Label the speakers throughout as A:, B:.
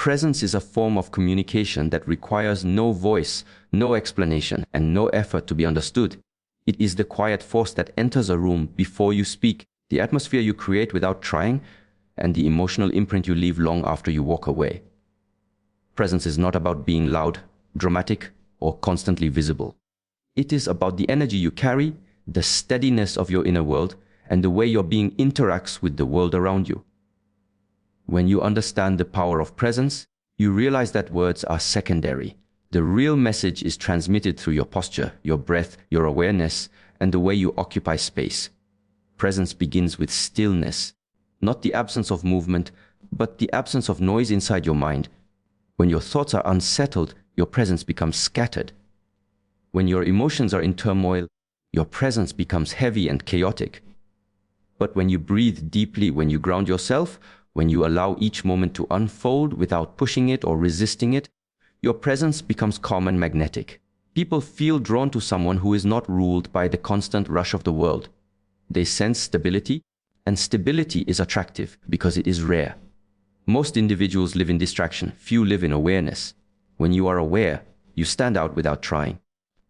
A: Presence is a form of communication that requires no voice, no explanation, and no effort to be understood. It is the quiet force that enters a room before you speak, the atmosphere you create without trying, and the emotional imprint you leave long after you walk away. Presence is not about being loud, dramatic, or constantly visible. It is about the energy you carry, the steadiness of your inner world, and the way your being interacts with the world around you. When you understand the power of presence, you realize that words are secondary. The real message is transmitted through your posture, your breath, your awareness, and the way you occupy space. Presence begins with stillness, not the absence of movement, but the absence of noise inside your mind. When your thoughts are unsettled, your presence becomes scattered. When your emotions are in turmoil, your presence becomes heavy and chaotic. But when you breathe deeply, when you ground yourself, when you allow each moment to unfold without pushing it or resisting it, your presence becomes calm and magnetic. People feel drawn to someone who is not ruled by the constant rush of the world. They sense stability, and stability is attractive because it is rare. Most individuals live in distraction, few live in awareness. When you are aware, you stand out without trying.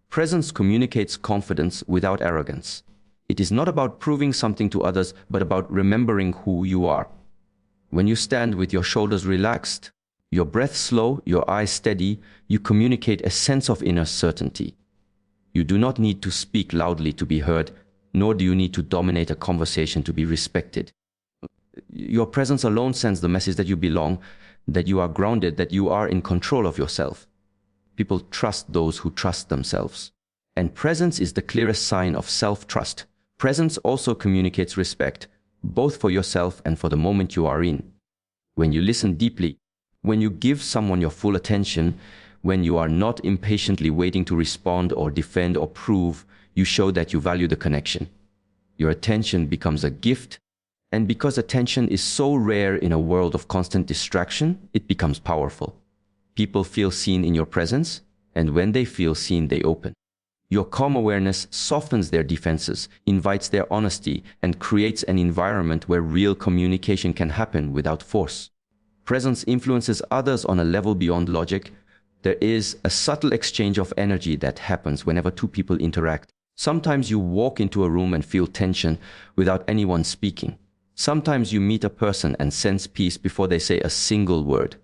A: Presence communicates confidence without arrogance. It is not about proving something to others, but about remembering who you are. When you stand with your shoulders relaxed, your breath slow, your eyes steady, you communicate a sense of inner certainty. You do not need to speak loudly to be heard, nor do you need to dominate a conversation to be respected. Your presence alone sends the message that you belong, that you are grounded, that you are in control of yourself. People trust those who trust themselves. And presence is the clearest sign of self-trust. Presence also communicates respect, both for yourself and for the moment you are in. When you listen deeply, when you give someone your full attention, when you are not impatiently waiting to respond or defend or prove, you show that you value the connection. Your attention becomes a gift, and because attention is so rare in a world of constant distraction, it becomes powerful. People feel seen in your presence, and when they feel seen, they open. Your calm awareness softens their defenses, invites their honesty, and creates an environment where real communication can happen without force. Presence influences others on a level beyond logic. There is a subtle exchange of energy that happens whenever two people interact. Sometimes you walk into a room and feel tension without anyone speaking. Sometimes you meet a person and sense peace before they say a single word.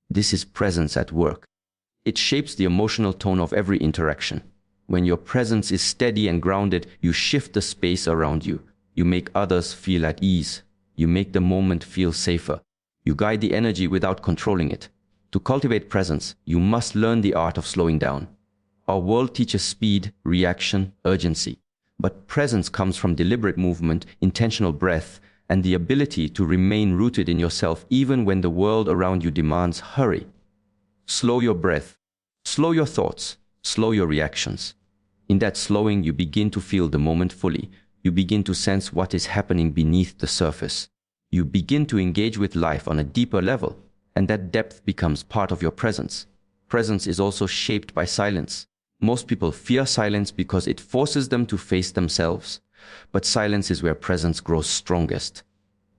A: This is presence at work. It shapes the emotional tone of every interaction. When your presence is steady and grounded, you shift the space around you. You make others feel at ease. You make the moment feel safer. You guide the energy without controlling it. To cultivate presence, you must learn the art of slowing down. Our world teaches speed, reaction, urgency. But presence comes from deliberate movement, intentional breath, and the ability to remain rooted in yourself even when the world around you demands hurry. Slow your breath. Slow your thoughts. Slow your reactions. In that slowing, you begin to feel the moment fully. You begin to sense what is happening beneath the surface. You begin to engage with life on a deeper level, and that depth becomes part of your presence. Presence is also shaped by silence. Most people fear silence because it forces them to face themselves, but silence is where presence grows strongest.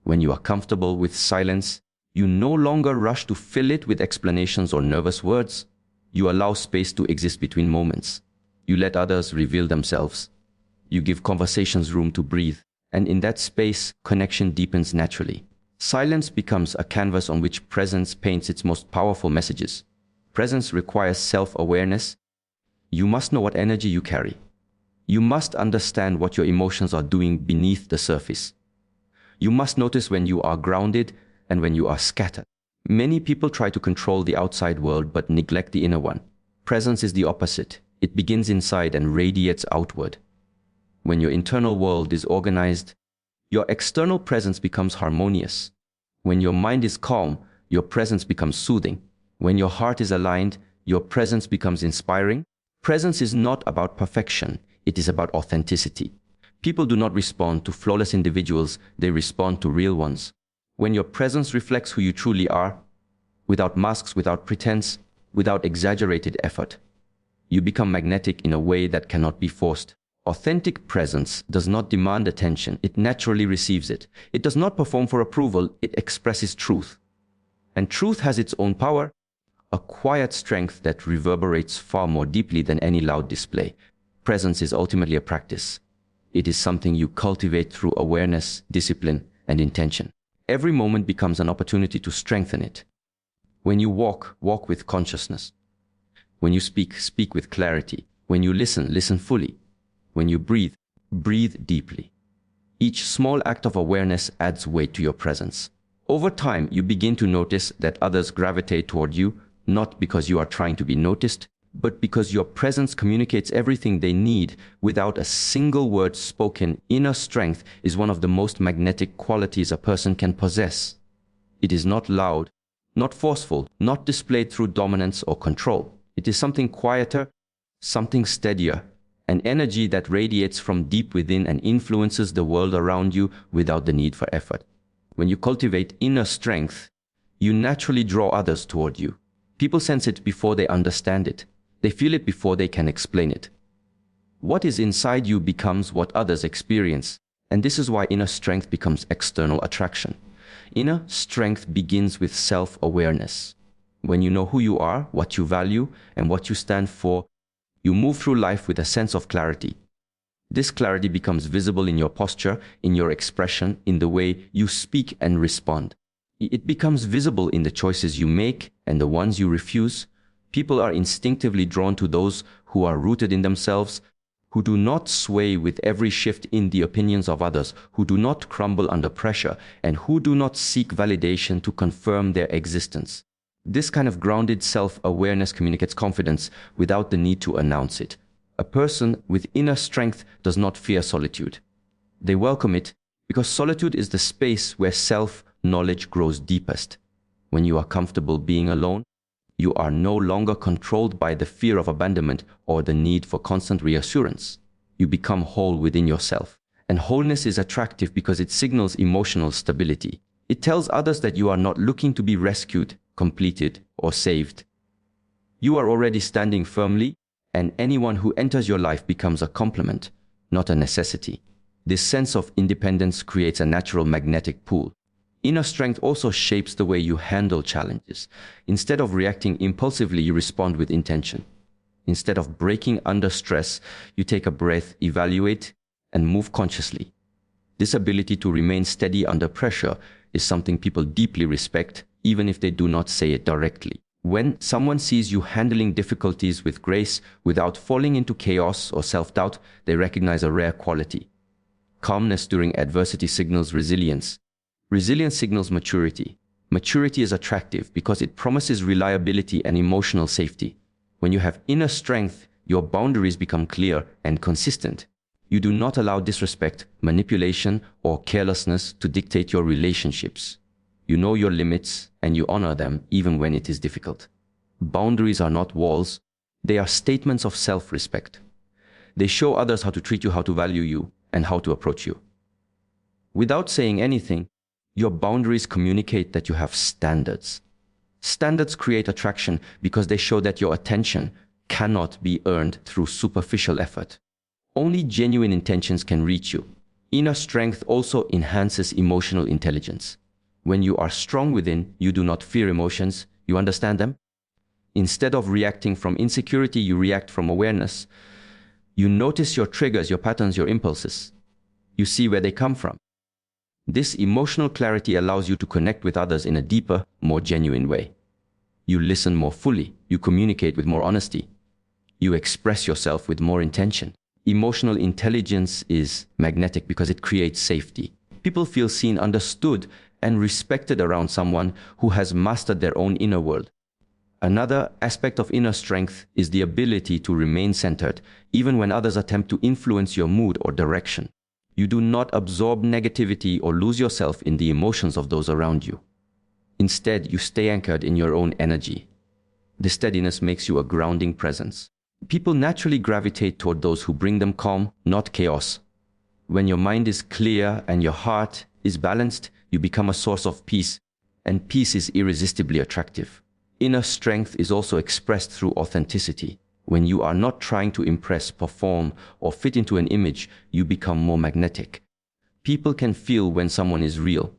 A: When you are comfortable with silence, you no longer rush to fill it with explanations or nervous words. You allow space to exist between moments. You let others reveal themselves. You give conversations room to breathe, and in that space, connection deepens naturally. Silence becomes a canvas on which presence paints its most powerful messages. Presence requires self-awareness. You must know what energy you carry. You must understand what your emotions are doing beneath the surface. You must notice when you are grounded and when you are scattered. Many people try to control the outside world but neglect the inner one. Presence is the opposite. It begins inside and radiates outward. When your internal world is organized, your external presence becomes harmonious. When your mind is calm, your presence becomes soothing. When your heart is aligned, your presence becomes inspiring. Presence is not about perfection. It is about authenticity. People do not respond to flawless individuals. They respond to real ones. When your presence reflects who you truly are, without masks, without pretense, without exaggerated effort, you become magnetic in a way that cannot be forced. Authentic presence does not demand attention. It naturally receives it. It does not perform for approval. It expresses truth. And truth has its own power, a quiet strength that reverberates far more deeply than any loud display. Presence is ultimately a practice. It is something you cultivate through awareness, discipline, and intention. Every moment becomes an opportunity to strengthen it. When you walk, walk with consciousness. When you speak, speak with clarity. When you listen, listen fully. When you breathe, breathe deeply. Each small act of awareness adds weight to your presence. Over time, you begin to notice that others gravitate toward you, not because you are trying to be noticed, but because your presence communicates everything they need without a single word spoken. Inner strength is one of the most magnetic qualities a person can possess. It is not loud, not forceful, not displayed through dominance or control. It is something quieter, something steadier, an energy that radiates from deep within and influences the world around you without the need for effort. When you cultivate inner strength, you naturally draw others toward you. People sense it before they understand it. They feel it before they can explain it. What is inside you becomes what others experience, and this is why inner strength becomes external attraction. Inner strength begins with self-awareness. When you know who you are, what you value, and what you stand for, you move through life with a sense of clarity. This clarity becomes visible in your posture, in your expression, in the way you speak and respond. It becomes visible in the choices you make and the ones you refuse. People are instinctively drawn to those who are rooted in themselves, who do not sway with every shift in the opinions of others, who do not crumble under pressure, and who do not seek validation to confirm their existence. This kind of grounded self-awareness communicates confidence without the need to announce it. A person with inner strength does not fear solitude. They welcome it because solitude is the space where self-knowledge grows deepest. When you are comfortable being alone, you are no longer controlled by the fear of abandonment or the need for constant reassurance. You become whole within yourself. And wholeness is attractive because it signals emotional stability. It tells others that you are not looking to be rescued, completed, or saved. You are already standing firmly, and anyone who enters your life becomes a complement, not a necessity. This sense of independence creates a natural magnetic pull. Inner strength also shapes the way you handle challenges. Instead of reacting impulsively, you respond with intention. Instead of breaking under stress, you take a breath, evaluate, and move consciously. This ability to remain steady under pressure is something people deeply respect, even if they do not say it directly. When someone sees you handling difficulties with grace without falling into chaos or self-doubt, they recognize a rare quality. Calmness during adversity signals resilience. Resilience signals maturity. Maturity is attractive because it promises reliability and emotional safety. When you have inner strength, your boundaries become clear and consistent. You do not allow disrespect, manipulation, or carelessness to dictate your relationships. You know your limits and you honor them even when it is difficult. Boundaries are not walls, they are statements of self-respect. They show others how to treat you, how to value you, and how to approach you. Without saying anything, your boundaries communicate that you have standards. Standards create attraction because they show that your attention cannot be earned through superficial effort. Only genuine intentions can reach you. Inner strength also enhances emotional intelligence. When you are strong within, you do not fear emotions, you understand them. Instead of reacting from insecurity, you react from awareness. You notice your triggers, your patterns, your impulses. You see where they come from. This emotional clarity allows you to connect with others in a deeper, more genuine way. You listen more fully. You communicate with more honesty. You express yourself with more intention. Emotional intelligence is magnetic because it creates safety. People feel seen, understood, and respected around someone who has mastered their own inner world. Another aspect of inner strength is the ability to remain centered, even when others attempt to influence your mood or direction. You do not absorb negativity or lose yourself in the emotions of those around you. Instead, you stay anchored in your own energy. This steadiness makes you a grounding presence. People naturally gravitate toward those who bring them calm, not chaos. When your mind is clear and your heart is balanced, you become a source of peace, and peace is irresistibly attractive. Inner strength is also expressed through authenticity. When you are not trying to impress, perform, or fit into an image, you become more magnetic. People can feel when someone is real.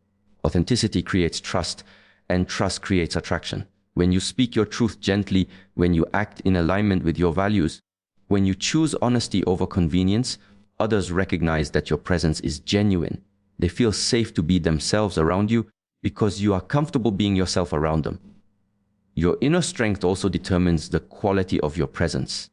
A: Authenticity creates trust, and trust creates attraction. When you speak your truth gently, when you act in alignment with your values, when you choose honesty over convenience, others recognize that your presence is genuine. They feel safe to be themselves around you because you are comfortable being yourself around them. Your inner strength also determines the quality of your presence.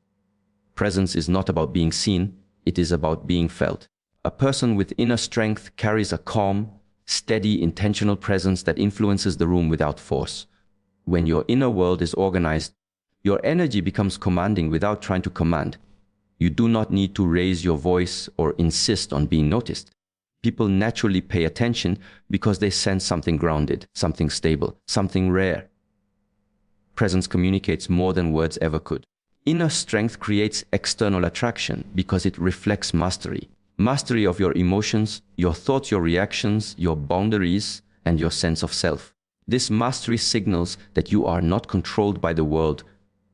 A: Presence is not about being seen, it is about being felt. A person with inner strength carries a calm, steady, intentional presence that influences the room without force. When your inner world is organized, your energy becomes commanding without trying to command. You do not need to raise your voice or insist on being noticed. People naturally pay attention because they sense something grounded, something stable, something rare. Presence communicates more than words ever could. Inner strength creates external attraction because it reflects mastery. Mastery of your emotions, your thoughts, your reactions, your boundaries, and your sense of self. This mastery signals that you are not controlled by the world,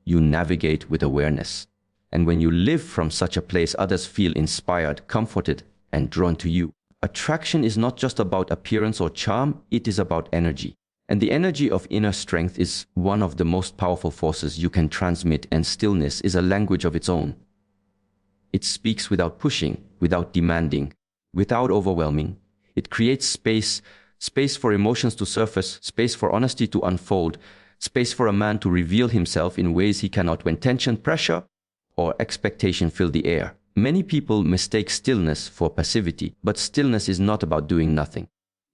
A: you navigate with awareness. And when you live from such a place, others feel inspired, comforted, and drawn to you. Attraction is not just about appearance or charm, it is about energy. And the energy of inner strength is one of the most powerful forces you can transmit, and stillness is a language of its own. It speaks without pushing, without demanding, without overwhelming. It creates space for emotions to surface, space for honesty to unfold, space for a man to reveal himself in ways he cannot when tension, pressure, or expectation fill the air. Many people mistake stillness for passivity, but stillness is not about doing nothing.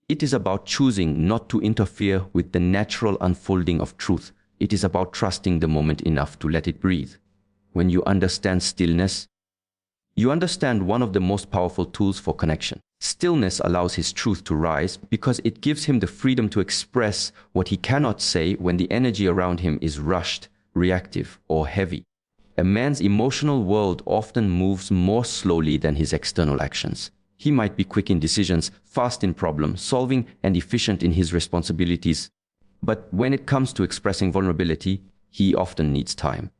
A: It is about choosing not to interfere with the natural unfolding of truth. It is about trusting the moment enough to let it breathe. When you understand stillness, you understand one of the most powerful tools for connection. Stillness allows his truth to rise because it gives him the freedom to express what he cannot say when the energy around him is rushed, reactive, or heavy. A man's emotional world often moves more slowly than his external actions. He might be quick in decisions, fast in problem solving, and efficient in his responsibilities. But when it comes to expressing vulnerability, he often needs time.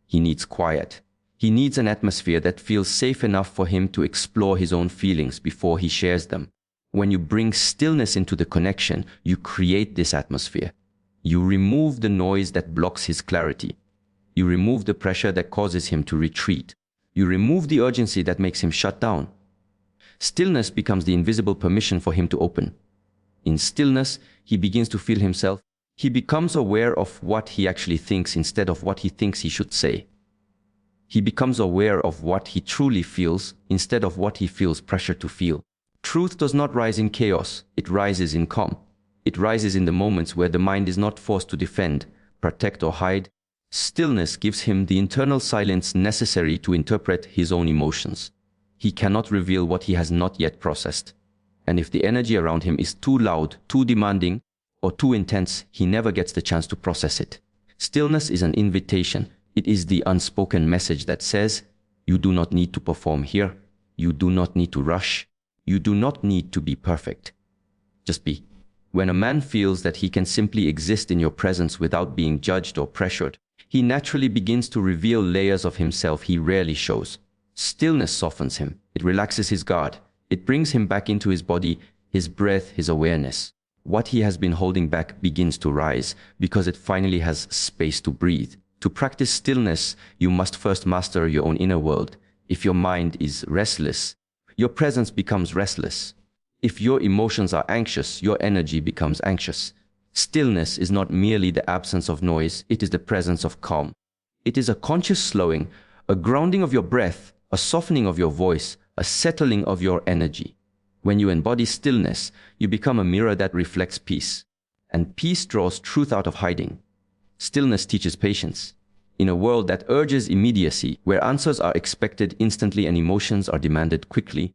A: He needs quiet. He needs an atmosphere that feels safe enough for him to explore his own feelings before he shares them. When you bring stillness into the connection, you create this atmosphere. You remove the noise that blocks his clarity. You remove the pressure that causes him to retreat. You remove the urgency that makes him shut down. Stillness becomes the invisible permission for him to open. In stillness, he begins to feel himself. He becomes aware of what he actually thinks instead of what he thinks he should say. He becomes aware of what he truly feels instead of what he feels pressure to feel. Truth does not rise in chaos, it rises in calm. It rises in the moments where the mind is not forced to defend, protect, or hide. Stillness gives him the internal silence necessary to interpret his own emotions. He cannot reveal what he has not yet processed. And if the energy around him is too loud, too demanding, or too intense, he never gets the chance to process it. Stillness is an invitation. It is the unspoken message that says, you do not need to perform here. You do not need to rush. You do not need to be perfect. Just be. When a man feels that he can simply exist in your presence without being judged or pressured, he naturally begins to reveal layers of himself he rarely shows. Stillness softens him. It relaxes his guard. It brings him back into his body, his breath, his awareness. What he has been holding back begins to rise because it finally has space to breathe. To practice stillness, you must first master your own inner world. If your mind is restless, your presence becomes restless. If your emotions are anxious, your energy becomes anxious. Stillness is not merely the absence of noise, it is the presence of calm. It is a conscious slowing, a grounding of your breath, a softening of your voice, a settling of your energy. When you embody stillness, you become a mirror that reflects peace. And peace draws truth out of hiding. Stillness teaches patience. In a world that urges immediacy, where answers are expected instantly and emotions are demanded quickly,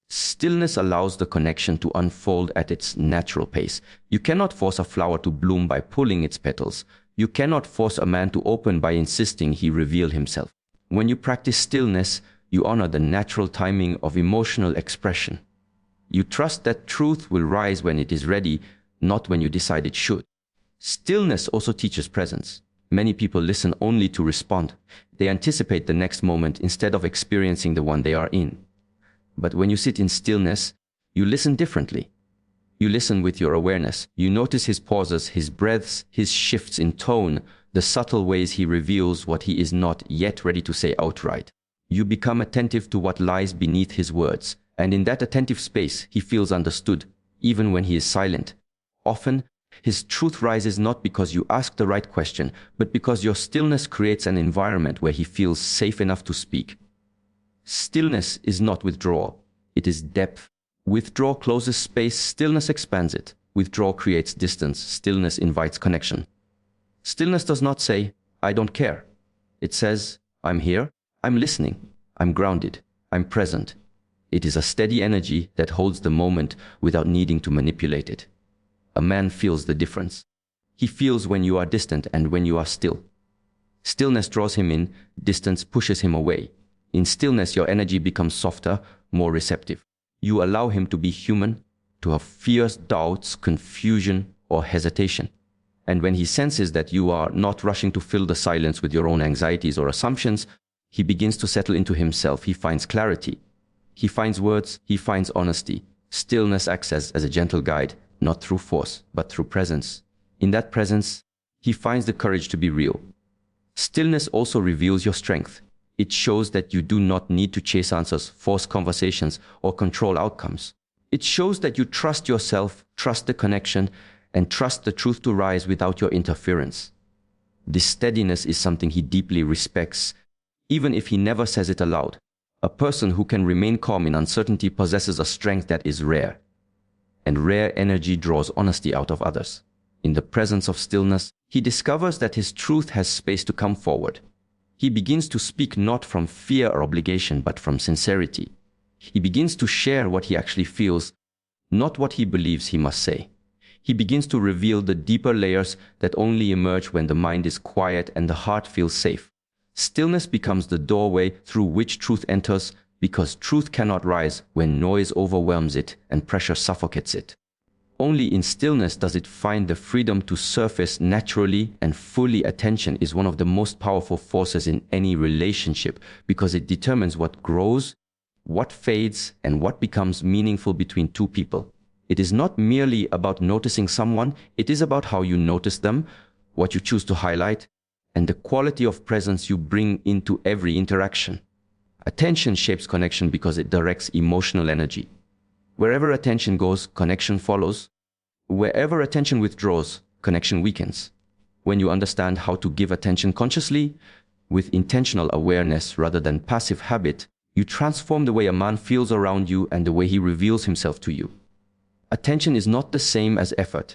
A: stillness allows the connection to unfold at its natural pace. You cannot force a flower to bloom by pulling its petals. You cannot force a man to open by insisting he reveal himself. When you practice stillness, you honor the natural timing of emotional expression. You trust that truth will rise when it is ready, not when you decide it should. Stillness also teaches presence. Many people listen only to respond. They anticipate the next moment instead of experiencing the one they are in. But when you sit in stillness, you listen differently. You listen with your awareness. You notice his pauses, his breaths, his shifts in tone, the subtle ways he reveals what he is not yet ready to say outright. You become attentive to what lies beneath his words, and in that attentive space, he feels understood, even when he is silent. Often, his truth rises not because you ask the right question, but because your stillness creates an environment where he feels safe enough to speak. Stillness is not withdrawal. It is depth. Withdrawal closes space, stillness expands it. Withdrawal creates distance, stillness invites connection. Stillness does not say, I don't care. It says, I'm here, I'm listening, I'm grounded, I'm present. It is a steady energy that holds the moment without needing to manipulate it. A man feels the difference. He feels when you are distant and when you are still. Stillness draws him in, distance pushes him away. In stillness, your energy becomes softer, more receptive. You allow him to be human, to have fears, doubts, confusion, or hesitation. And when he senses that you are not rushing to fill the silence with your own anxieties or assumptions, he begins to settle into himself. He finds clarity. He finds words. He finds honesty. Stillness acts as a gentle guide, not through force, but through presence. In that presence, he finds the courage to be real. Stillness also reveals your strength. It shows that you do not need to chase answers, force conversations, or control outcomes. It shows that you trust yourself, trust the connection, and trust the truth to rise without your interference. This steadiness is something he deeply respects, even if he never says it aloud. A person who can remain calm in uncertainty possesses a strength that is rare. And rare energy draws honesty out of others. In the presence of stillness, he discovers that his truth has space to come forward. He begins to speak not from fear or obligation, but from sincerity. He begins to share what he actually feels, not what he believes he must say. He begins to reveal the deeper layers that only emerge when the mind is quiet and the heart feels safe. Stillness becomes the doorway through which truth enters, because truth cannot rise when noise overwhelms it and pressure suffocates it. Only in stillness does it find the freedom to surface naturally and fully. Attention is one of the most powerful forces in any relationship because it determines what grows, what fades, and what becomes meaningful between two people. It is not merely about noticing someone, it is about how you notice them, what you choose to highlight, and the quality of presence you bring into every interaction. Attention shapes connection because it directs emotional energy. Wherever attention goes, connection follows. Wherever attention withdraws, connection weakens. When you understand how to give attention consciously, with intentional awareness rather than passive habit, you transform the way a man feels around you and the way he reveals himself to you. Attention is not the same as effort.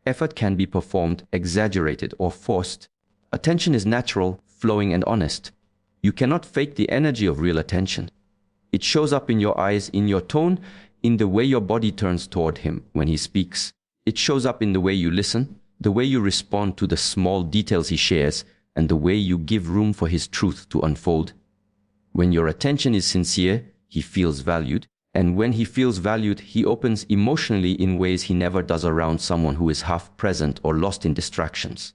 A: Effort can be performed, exaggerated, or forced. Attention is natural, flowing, and honest. You cannot fake the energy of real attention. It shows up in your eyes, in your tone, in the way your body turns toward him when he speaks. It shows up in the way you listen, the way you respond to the small details he shares, and the way you give room for his truth to unfold. When your attention is sincere, he feels valued. And when he feels valued, he opens emotionally in ways he never does around someone who is half present or lost in distractions.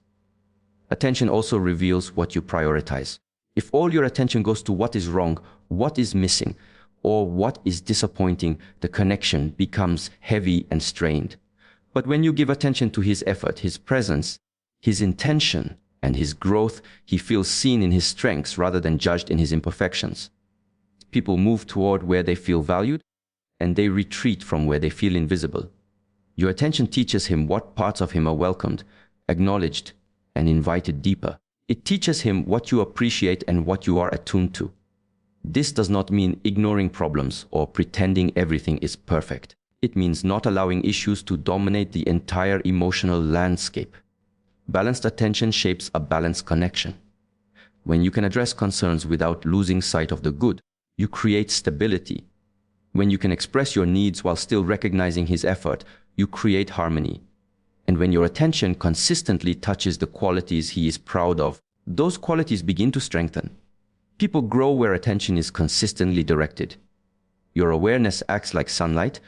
A: Attention also reveals what you prioritize. If all your attention goes to what is wrong, what is missing, or what is disappointing, the connection becomes heavy and strained. But when you give attention to his effort, his presence, his intention, and his growth, he feels seen in his strengths rather than judged in his imperfections. People move toward where they feel valued, and they retreat from where they feel invisible. Your attention teaches him what parts of him are welcomed, acknowledged, and invited deeper. It teaches him what you appreciate and what you are attuned to. This does not mean ignoring problems or pretending everything is perfect. It means not allowing issues to dominate the entire emotional landscape. Balanced attention shapes a balanced connection. When you can address concerns without losing sight of the good, you create stability. When you can express your needs while still recognizing his effort, you create harmony. And when your attention consistently touches the qualities he is proud of, those qualities begin to strengthen. People grow where attention is consistently directed. Your awareness acts like sunlight.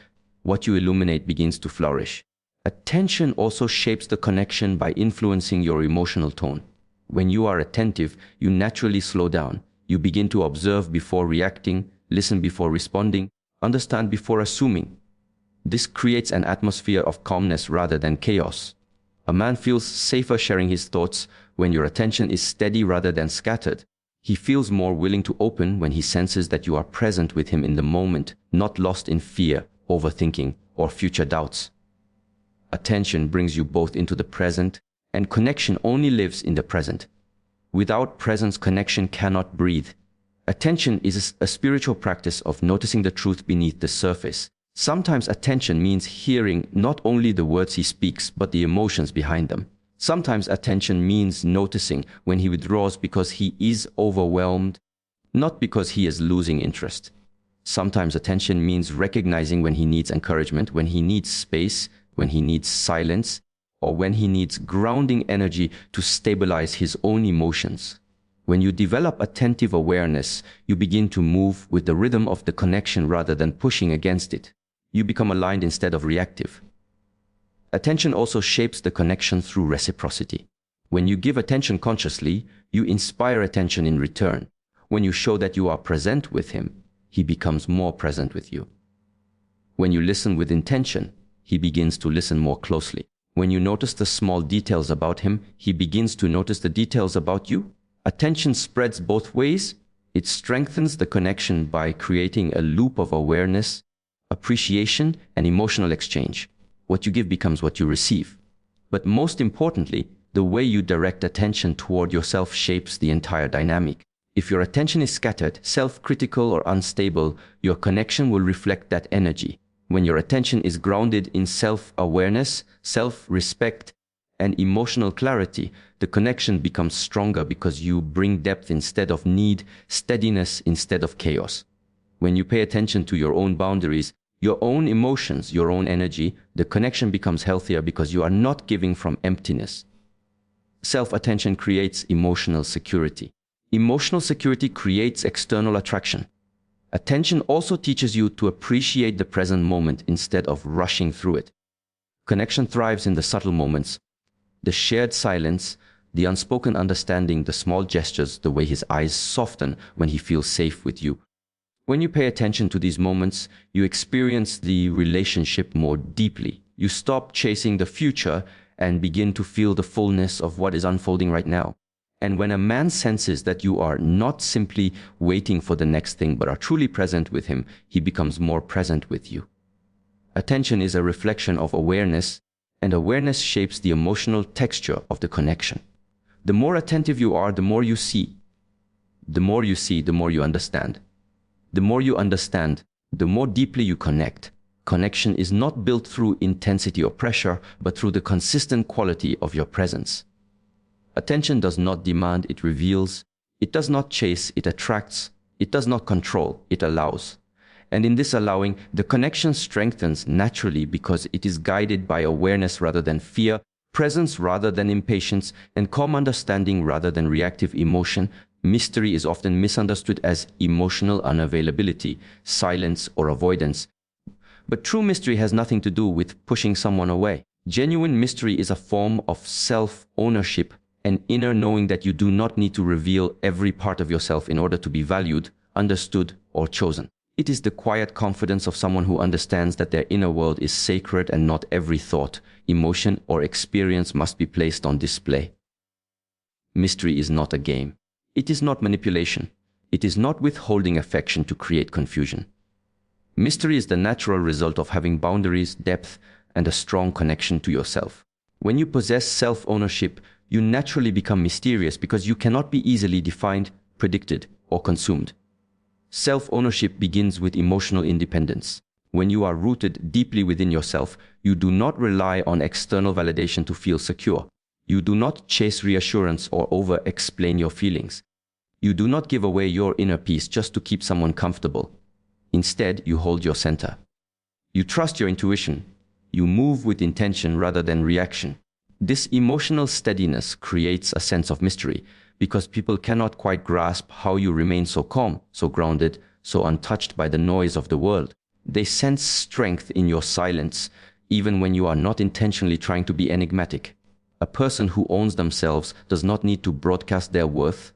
A: What you illuminate begins to flourish. Attention also shapes the connection by influencing your emotional tone. When you are attentive, you naturally slow down. You begin to observe before reacting, listen before responding, understand before assuming. This creates an atmosphere of calmness rather than chaos. A man feels safer sharing his thoughts when your attention is steady rather than scattered. He feels more willing to open when he senses that you are present with him in the moment, not lost in fear, overthinking, or future doubts. Attention brings you both into the present, and connection only lives in the present. Without presence, connection cannot breathe. Attention is a spiritual practice of noticing the truth beneath the surface. Sometimes attention means hearing not only the words he speaks, but the emotions behind them. Sometimes attention means noticing when he withdraws because he is overwhelmed, not because he is losing interest. Sometimes attention means recognizing when he needs encouragement, when he needs space, when he needs silence, or when he needs grounding energy to stabilize his own emotions. When you develop attentive awareness, you begin to move with the rhythm of the connection rather than pushing against it. You become aligned instead of reactive. Attention also shapes the connection through reciprocity. When you give attention consciously, you inspire attention in return. When you show that you are present with him, he becomes more present with you. When you listen with intention, he begins to listen more closely. When you notice the small details about him, he begins to notice the details about you. Attention spreads both ways. It strengthens the connection by creating a loop of awareness, appreciation, and emotional exchange. What you give becomes what you receive. But most importantly, the way you direct attention toward yourself shapes the entire dynamic. If your attention is scattered, self-critical, or unstable, your connection will reflect that energy. When your attention is grounded in self-awareness, self-respect, and emotional clarity, the connection becomes stronger because you bring depth instead of need, steadiness instead of chaos. When you pay attention to your own boundaries, your own emotions, your own energy, the connection becomes healthier because you are not giving from emptiness. Self-attention creates emotional security. Emotional security creates external attraction. Attention also teaches you to appreciate the present moment instead of rushing through it. Connection thrives in the subtle moments, the shared silence, the unspoken understanding, the small gestures, the way his eyes soften when he feels safe with you. When you pay attention to these moments, you experience the relationship more deeply. You stop chasing the future and begin to feel the fullness of what is unfolding right now. And when a man senses that you are not simply waiting for the next thing, but are truly present with him, he becomes more present with you. Attention is a reflection of awareness, and awareness shapes the emotional texture of the connection. The more attentive you are, the more you see. The more you see, the more you understand. The more you understand, the more deeply you connect. Connection is not built through intensity or pressure, but through the consistent quality of your presence. Attention does not demand, it reveals. It does not chase, it attracts. It does not control, it allows. And in this allowing, the connection strengthens naturally because it is guided by awareness rather than fear, presence rather than impatience, and calm understanding rather than reactive emotion. Mystery is often misunderstood as emotional unavailability, silence, or avoidance. But true mystery has nothing to do with pushing someone away. Genuine mystery is a form of self-ownership, an inner knowing that you do not need to reveal every part of yourself in order to be valued, understood, or chosen. It is the quiet confidence of someone who understands that their inner world is sacred and not every thought, emotion, or experience must be placed on display. Mystery is not a game. It is not manipulation. It is not withholding affection to create confusion. Mystery is the natural result of having boundaries, depth, and a strong connection to yourself. When you possess self-ownership, you naturally become mysterious because you cannot be easily defined, predicted, or consumed. Self-ownership begins with emotional independence. When you are rooted deeply within yourself, you do not rely on external validation to feel secure. You do not chase reassurance or over-explain your feelings. You do not give away your inner peace just to keep someone comfortable. Instead, you hold your center. You trust your intuition. You move with intention rather than reaction. This emotional steadiness creates a sense of mystery because people cannot quite grasp how you remain so calm, so grounded, so untouched by the noise of the world. They sense strength in your silence, even when you are not intentionally trying to be enigmatic. A person who owns themselves does not need to broadcast their worth.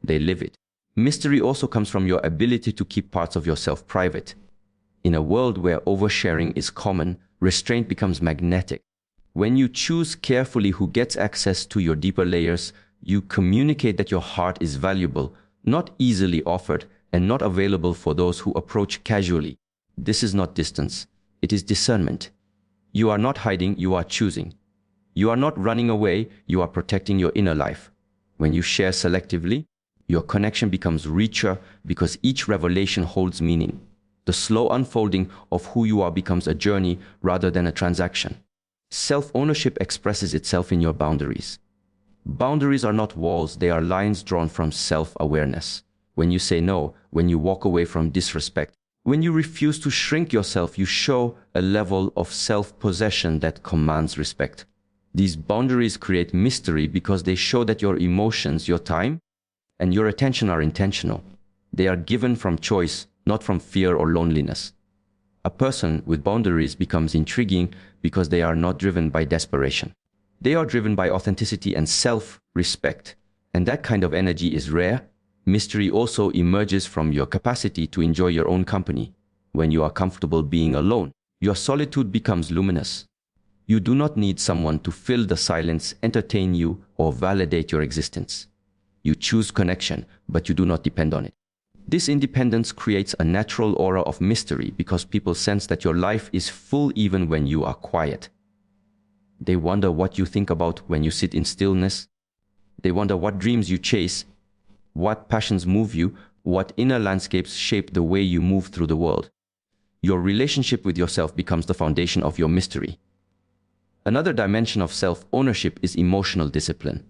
A: They live it. Mystery also comes from your ability to keep parts of yourself private. In a world where oversharing is common, restraint becomes magnetic. When you choose carefully who gets access to your deeper layers, you communicate that your heart is valuable, not easily offered, and not available for those who approach casually. This is not distance. It is discernment. You are not hiding, you are choosing. You are not running away, you are protecting your inner life. When you share selectively, your connection becomes richer because each revelation holds meaning. The slow unfolding of who you are becomes a journey rather than a transaction. Self-ownership expresses itself in your boundaries. Boundaries are not walls, they are lines drawn from self-awareness. When you say no, when you walk away from disrespect, when you refuse to shrink yourself, you show a level of self-possession that commands respect. These boundaries create mystery because they show that your emotions, your time, and your attention are intentional. They are given from choice, not from fear or loneliness. A person with boundaries becomes intriguing because they are not driven by desperation. They are driven by authenticity and self-respect, and that kind of energy is rare. Mystery also emerges from your capacity to enjoy your own company. When you are comfortable being alone, your solitude becomes luminous. You do not need someone to fill the silence, entertain you, or validate your existence. You choose connection, but you do not depend on it. This independence creates a natural aura of mystery because people sense that your life is full even when you are quiet. They wonder what you think about when you sit in stillness. They wonder what dreams you chase, what passions move you, what inner landscapes shape the way you move through the world. Your relationship with yourself becomes the foundation of your mystery. Another dimension of self-ownership is emotional discipline.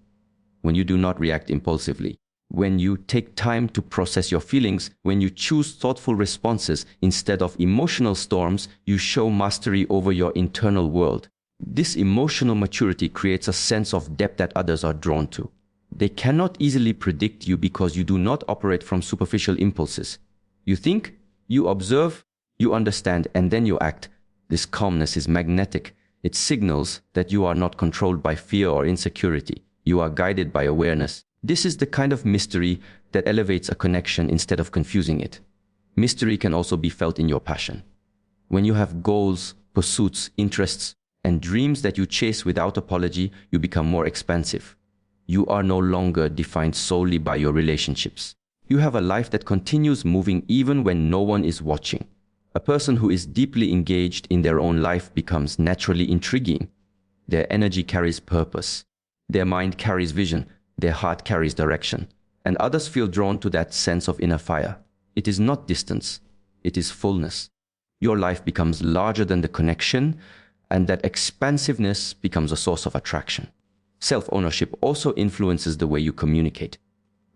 A: When you do not react impulsively, when you take time to process your feelings, when you choose thoughtful responses instead of emotional storms, you show mastery over your internal world. This emotional maturity creates a sense of depth that others are drawn to. They cannot easily predict you because you do not operate from superficial impulses. You think, you observe, you understand, and then you act. This calmness is magnetic. It signals that you are not controlled by fear or insecurity. You are guided by awareness. This is the kind of mystery that elevates a connection instead of confusing it. Mystery can also be felt in your passion. When you have goals, pursuits, interests, and dreams that you chase without apology, you become more expansive. You are no longer defined solely by your relationships. You have a life that continues moving even when no one is watching. A person who is deeply engaged in their own life becomes naturally intriguing. Their energy carries purpose. Their mind carries vision. Their heart carries direction. And others feel drawn to that sense of inner fire. It is not distance. It is fullness. Your life becomes larger than the connection, and that expansiveness becomes a source of attraction. Self-ownership also influences the way you communicate.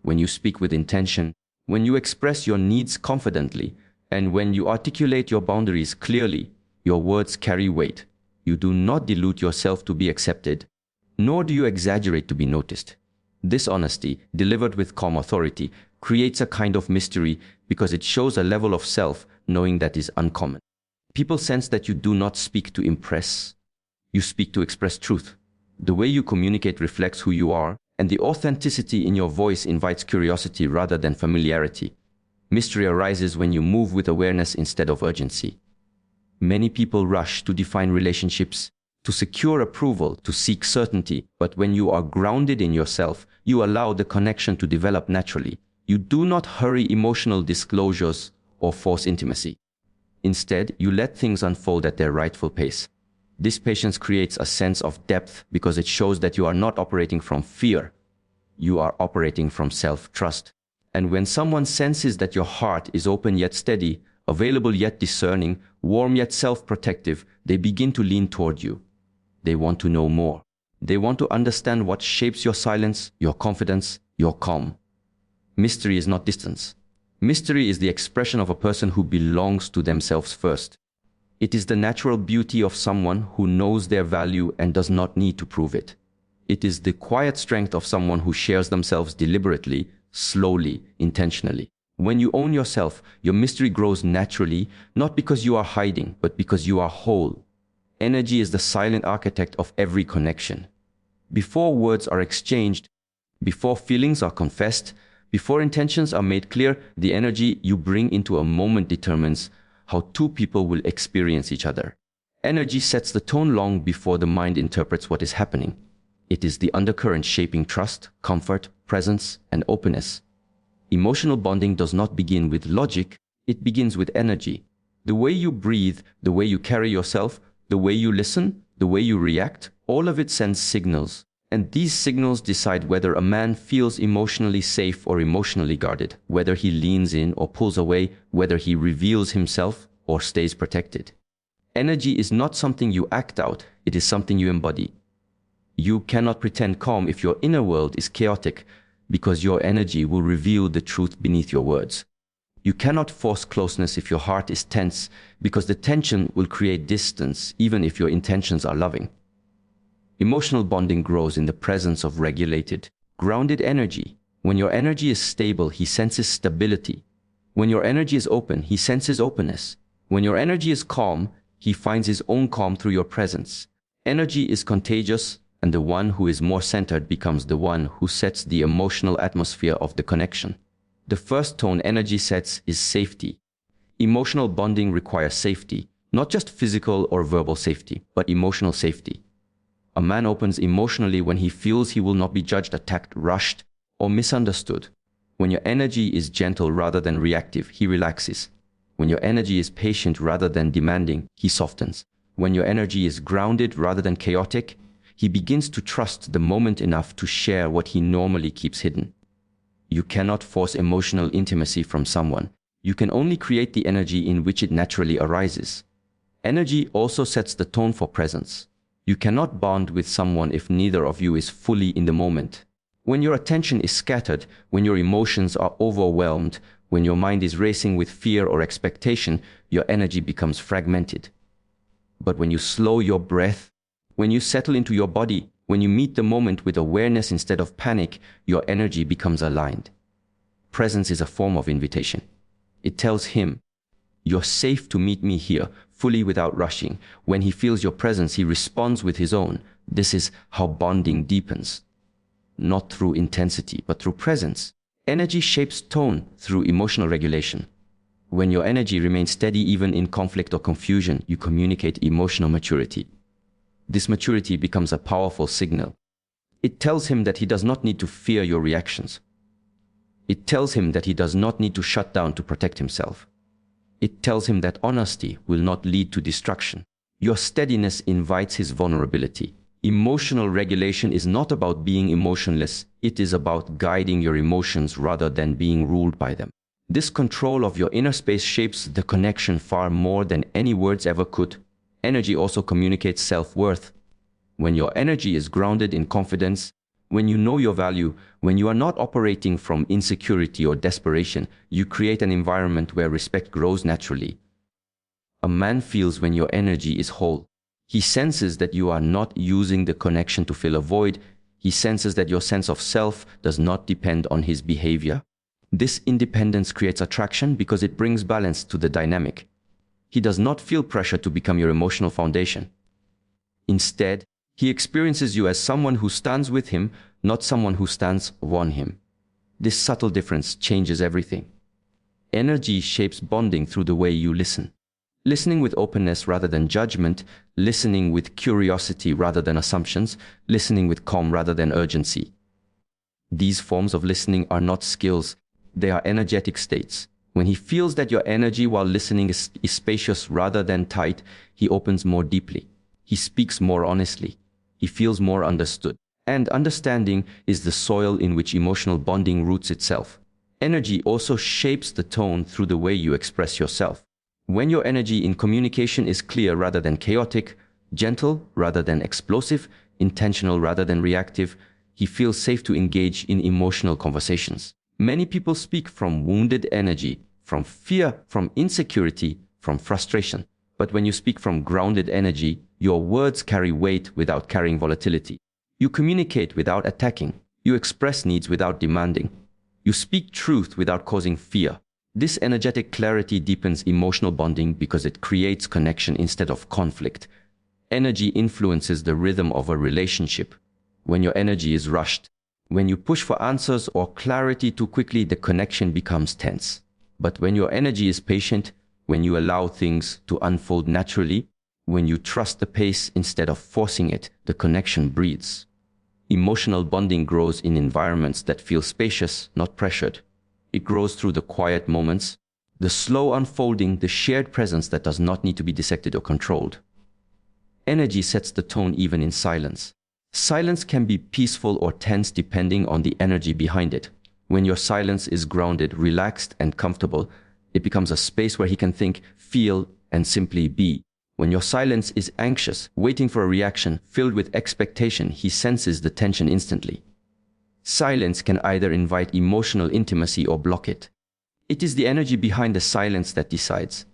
A: When you speak with intention, when you express your needs confidently, and when you articulate your boundaries clearly, your words carry weight. You do not dilute yourself to be accepted, nor do you exaggerate to be noticed. This honesty, delivered with calm authority, creates a kind of mystery because it shows a level of self-knowing that is uncommon. People sense that you do not speak to impress. You speak to express truth. The way you communicate reflects who you are, and the authenticity in your voice invites curiosity rather than familiarity. Mystery arises when you move with awareness instead of urgency. Many people rush to define relationships, to secure approval, to seek certainty, but when you are grounded in yourself, you allow the connection to develop naturally. You do not hurry emotional disclosures or force intimacy. Instead, you let things unfold at their rightful pace. This patience creates a sense of depth because it shows that you are not operating from fear. You are operating from self-trust. And when someone senses that your heart is open yet steady, available yet discerning, warm yet self-protective, they begin to lean toward you. They want to know more. They want to understand what shapes your silence, your confidence, your calm. Mystery is not distance. Mystery is the expression of a person who belongs to themselves first. It is the natural beauty of someone who knows their value and does not need to prove it. It is the quiet strength of someone who shares themselves deliberately, slowly, intentionally. When you own yourself, your mystery grows naturally, not because you are hiding, but because you are whole. Energy is the silent architect of every connection. Before words are exchanged, before feelings are confessed, before intentions are made clear, the energy you bring into a moment determines how two people will experience each other. Energy sets the tone long before the mind interprets what is happening. It is the undercurrent shaping trust, comfort, presence, and openness. Emotional bonding does not begin with logic, it begins with energy. The way you breathe, the way you carry yourself, the way you listen, the way you react, all of it sends signals. And these signals decide whether a man feels emotionally safe or emotionally guarded, whether he leans in or pulls away, whether he reveals himself or stays protected. Energy is not something you act out, it is something you embody. You cannot pretend calm if your inner world is chaotic, because your energy will reveal the truth beneath your words. You cannot force closeness if your heart is tense, because the tension will create distance even if your intentions are loving. Emotional bonding grows in the presence of regulated, grounded energy. When your energy is stable, he senses stability. When your energy is open, he senses openness. When your energy is calm, he finds his own calm through your presence. Energy is contagious, and the one who is more centered becomes the one who sets the emotional atmosphere of the connection. The first tone energy sets is safety. Emotional bonding requires safety, not just physical or verbal safety, but emotional safety. A man opens emotionally when he feels he will not be judged, attacked, rushed, or misunderstood. When your energy is gentle rather than reactive, he relaxes. When your energy is patient rather than demanding, he softens. When your energy is grounded rather than chaotic, he begins to trust the moment enough to share what he normally keeps hidden. You cannot force emotional intimacy from someone. You can only create the energy in which it naturally arises. Energy also sets the tone for presence. You cannot bond with someone if neither of you is fully in the moment. When your attention is scattered, when your emotions are overwhelmed, when your mind is racing with fear or expectation, your energy becomes fragmented. But when you slow your breath, when you settle into your body, when you meet the moment with awareness instead of panic, your energy becomes aligned. Presence is a form of invitation. It tells him, "You're safe to meet me here, fully without rushing." When he feels your presence, he responds with his own. This is how bonding deepens. Not through intensity, but through presence. Energy shapes tone through emotional regulation. When your energy remains steady even in conflict or confusion, you communicate emotional maturity. This maturity becomes a powerful signal. It tells him that he does not need to fear your reactions. It tells him that he does not need to shut down to protect himself. It tells him that honesty will not lead to destruction. Your steadiness invites his vulnerability. Emotional regulation is not about being emotionless. It is about guiding your emotions rather than being ruled by them. This control of your inner space shapes the connection far more than any words ever could. Energy also communicates self-worth. When your energy is grounded in confidence, when you know your value, when you are not operating from insecurity or desperation, you create an environment where respect grows naturally. A man feels when your energy is whole. He senses that you are not using the connection to fill a void. He senses that your sense of self does not depend on his behavior. This independence creates attraction because it brings balance to the dynamic. He does not feel pressure to become your emotional foundation. Instead, he experiences you as someone who stands with him, not someone who stands on him. This subtle difference changes everything. Energy shapes bonding through the way you listen. Listening with openness rather than judgment, listening with curiosity rather than assumptions, listening with calm rather than urgency. These forms of listening are not skills, they are energetic states. When he feels that your energy while listening is spacious rather than tight, he opens more deeply. He speaks more honestly. He feels more understood. And understanding is the soil in which emotional bonding roots itself. Energy also shapes the tone through the way you express yourself. When your energy in communication is clear rather than chaotic, gentle rather than explosive, intentional rather than reactive, he feels safe to engage in emotional conversations. Many people speak from wounded energy, from fear, from insecurity, from frustration. But when you speak from grounded energy, your words carry weight without carrying volatility. You communicate without attacking. You express needs without demanding. You speak truth without causing fear. This energetic clarity deepens emotional bonding because it creates connection instead of conflict. Energy influences the rhythm of a relationship. When your energy is rushed, when you push for answers or clarity too quickly, the connection becomes tense. But when your energy is patient, when you allow things to unfold naturally, when you trust the pace instead of forcing it, the connection breathes. Emotional bonding grows in environments that feel spacious, not pressured. It grows through the quiet moments, the slow unfolding, the shared presence that does not need to be dissected or controlled. Energy sets the tone even in silence. Silence can be peaceful or tense depending on the energy behind it. When your silence is grounded, relaxed, and comfortable, it becomes a space where he can think, feel, and simply be. When your silence is anxious, waiting for a reaction, filled with expectation, he senses the tension instantly. Silence can either invite emotional intimacy or block it. It is the energy behind the silence that decides.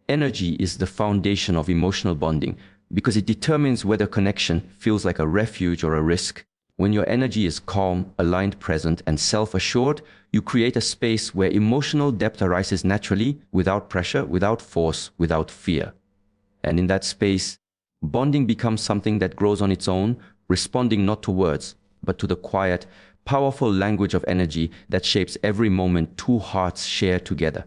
A: Energy is the foundation of emotional bonding because it determines whether connection feels like a refuge or a risk. When your energy is calm, aligned, present, and self-assured, you create a space where emotional depth arises naturally, without pressure, without force, without fear. And in that space, bonding becomes something that grows on its own, responding not to words, but to the quiet, powerful language of energy that shapes every moment two hearts share together.